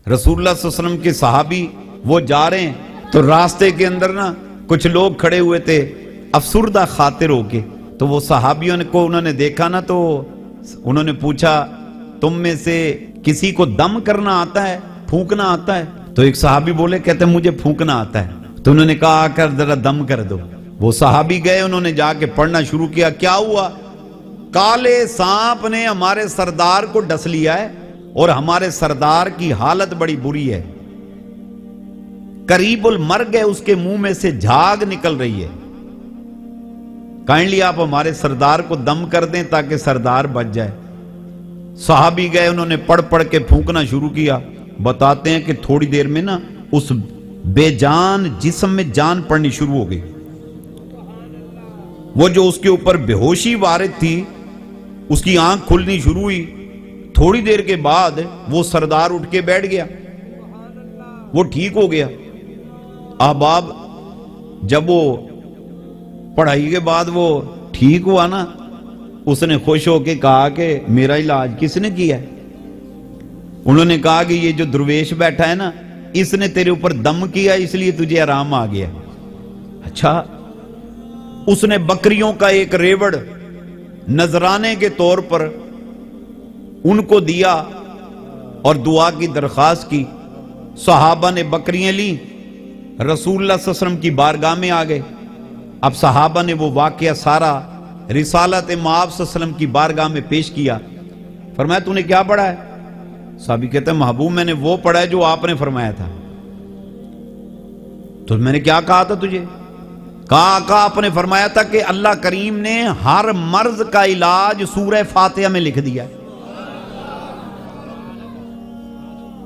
رسول اللہ صلی اللہ علیہ وسلم کے صحابی وہ جا رہے ہیں تو راستے کے اندر نا کچھ لوگ کھڑے ہوئے تھے افسردہ خاطر ہو کے، تو وہ صحابیوں کو انہوں نے دیکھا نا تو انہوں نے پوچھا تم میں سے کسی کو دم کرنا آتا ہے، پھونکنا آتا ہے؟ تو ایک صحابی بولے کہتے مجھے پھونکنا آتا ہے۔ تو انہوں نے کہا آ کر ذرا دم کر دو۔ وہ صحابی گئے، انہوں نے جا کے پڑھنا شروع کیا۔ کیا ہوا؟ کالے سانپ نے ہمارے سردار کو ڈس لیا ہے اور ہمارے سردار کی حالت بڑی بری ہے، قریب المرگ ہے، اس کے منہ میں سے جھاگ نکل رہی ہے، کائنڈلی آپ ہمارے سردار کو دم کر دیں تاکہ سردار بچ جائے۔ صحابی گئے، انہوں نے پڑھ پڑھ کے پھونکنا شروع کیا۔ بتاتے ہیں کہ تھوڑی دیر میں نا اس بے جان جسم میں جان پڑنی شروع ہو گئی۔ وہ جو اس کے اوپر بے ہوشی وارد تھی اس کی آنکھ کھلنی شروع ہوئی۔ تھوڑی دیر کے بعد وہ سردار اٹھ کے بیٹھ گیا، وہ ٹھیک ہو گیا۔ احباب جب وہ پڑھائی کے بعد وہ ٹھیک ہوا نا، اس نے خوش ہو کے کہا کہ میرا علاج کس نے کیا ہے؟ انہوں نے کہا کہ یہ جو درویش بیٹھا ہے نا اس نے تیرے اوپر دم کیا اس لیے تجھے آرام آ گیا۔ اچھا، اس نے بکریوں کا ایک ریوڑ نذرانے کے طور پر ان کو دیا اور دعا کی درخواست کی۔ صحابہ نے بکریاں لی، رسول اللہ صلی اللہ علیہ وسلم کی بارگاہ میں آ گئے۔ اب صحابہ نے وہ واقعہ سارا رسالت مآب صلی اللہ علیہ وسلم کی بارگاہ میں پیش کیا۔ فرمایا تو نے کیا پڑھا ہے؟ صحابی کہتے ہیں محبوب میں نے وہ پڑھا ہے جو آپ نے فرمایا تھا۔ تو میں نے کیا کہا تھا تجھے؟ کہا آپ نے فرمایا تھا کہ اللہ کریم نے ہر مرض کا علاج سورہ فاتحہ میں لکھ دیا ہے۔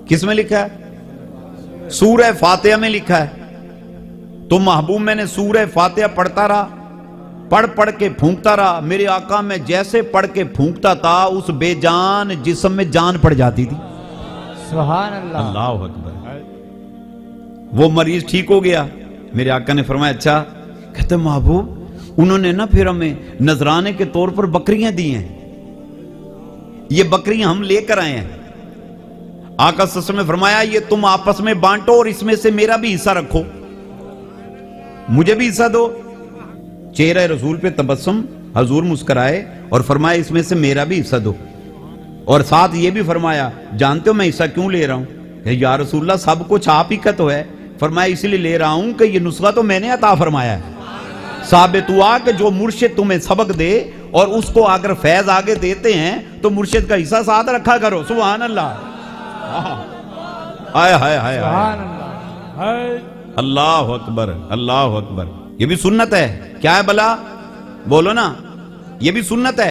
کس میں لکھا ہے؟ سورہ فاتحہ میں لکھا ہے۔ تو محبوب میں نے سورہ فاتحہ پڑھتا رہا، پڑھ پڑھ کے پھونکتا رہا۔ میرے آقا میں جیسے پڑھ کے پھونکتا تھا اس بے جان جسم میں جان پڑ جاتی تھی۔ سبحان اللہ، اللہ اکبر۔ وہ مریض ٹھیک ہو گیا۔ میرے آقا نے فرمایا اچھا؟ کہتے محبوب انہوں نے نا پھر ہمیں نذرانے کے طور پر بکریاں دی ہیں، یہ بکریاں ہم لے کر آئے ہیں۔ آقا صلی اللہ علیہ وسلم نے فرمایا یہ تم آپس میں بانٹو اور اس میں سے میرا بھی حصہ رکھو، مجھے بھی حصہ دو۔ چہرہ رسول پہ تبسم، حضور مسکرائے اور فرمایا اس میں سے میرا بھی حصہ دو، اور ساتھ یہ بھی فرمایا جانتے ہو میں حصہ کیوں لے رہا ہوں؟ کہ یا رسول اللہ سب کچھ آپ ہی کا تو ہے۔ فرمایا اس لیے لے رہا ہوں کہ یہ نسخہ تو میں نے عطا فرمایا ہے، ثابت ہوا کہ جو مرشد تمہیں سبق دے اور اس کو اگر فیض آگے دیتے ہیں تو مرشد کا حصہ ساتھ رکھا کرو۔ سبحان اللہ، ہائے ہائے ہائے سبحان اللہ، اللہ اکبر، اللہ اکبر۔ یہ بھی سنت ہے۔ کیا ہے بلا؟ بولو نا، یہ بھی سنت ہے۔